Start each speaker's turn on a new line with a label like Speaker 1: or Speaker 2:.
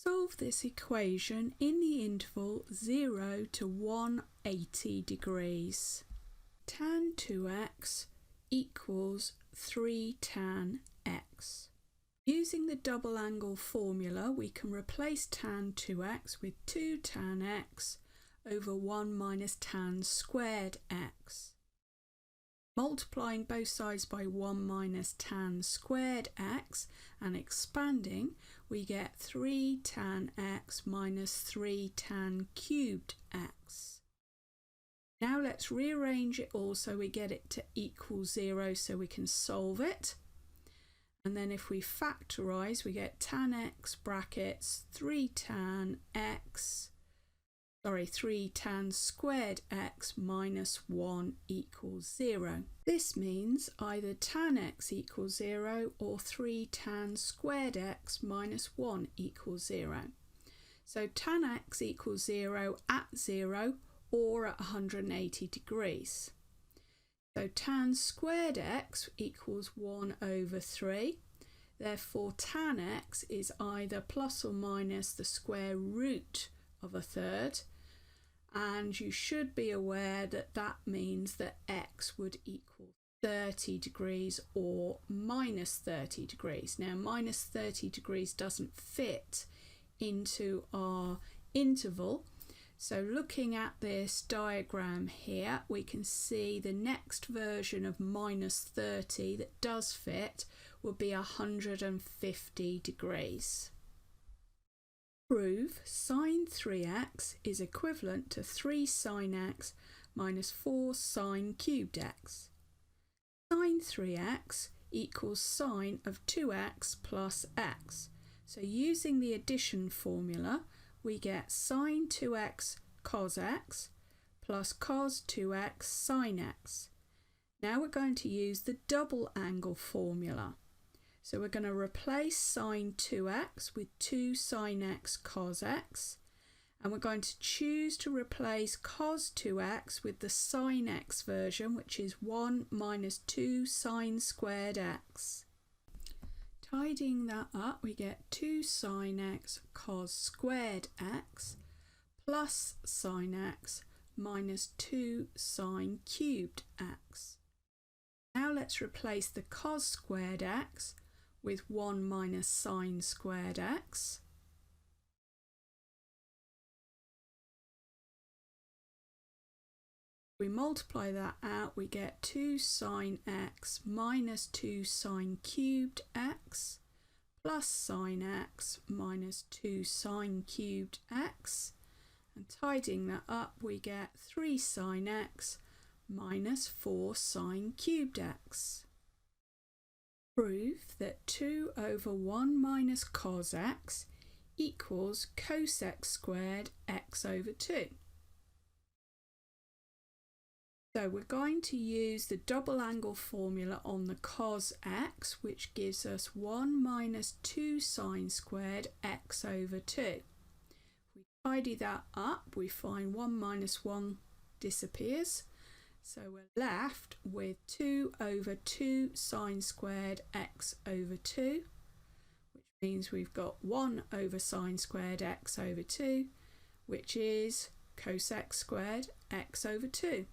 Speaker 1: Solve this equation in the interval 0 to 180 degrees. Tan 2x equals 3 tan x. Using the double angle formula, we can replace tan 2x with 2 tan x over 1 minus tan squared x. Multiplying both sides by 1 minus tan squared x and expanding, we get 3 tan x minus 3 tan cubed x. Now let's rearrange it all so we get it to equal 0 so we can solve it. And then if we factorise, we get tan x brackets 3 tan squared x minus 1 equals 0. This means either tan x equals 0 or 3 tan squared x minus 1 equals 0. So tan x equals 0 at 0 or at 180 degrees. So tan squared x equals 1 over 3. Therefore tan x is either plus or minus the square root of a third, and you should be aware that that means that x would equal 30 degrees or minus 30 degrees. Now minus 30 degrees doesn't fit into our interval, so looking at this diagram here, we can see the next version of minus 30 that does fit would be 150 degrees. Prove sine 3x is equivalent to 3 sine x minus 4 sine cubed x. Sine 3x equals sine of 2x plus x. So using the addition formula, we get sine 2x cos x plus cos 2x sine x. Now we're going to use the double angle formula. So we're going to replace sine 2x with 2 sine x cos x, and we're going to choose to replace cos 2x with the sine x version, which is 1 minus 2 sine squared x. Tidying that up, we get 2 sine x cos squared x plus sine x minus 2 sine cubed x. Now let's replace the cos squared x with 1 minus sine squared x. We multiply that out, we get 2 sine x minus 2 sine cubed x plus sine x minus 2 sine cubed x. And tidying that up, we get 3 sine x minus 4 sine cubed x. Prove that 2 over 1 minus cos x equals cos x squared x over 2. So we're going to use the double angle formula on the cos x, which gives us 1 minus 2 sine squared x over 2. If we tidy that up, we find 1 minus 1 disappears. So we're left with 2 over 2 sine squared x over 2, which means we've got 1 over sine squared x over 2, which is cos x squared x over 2.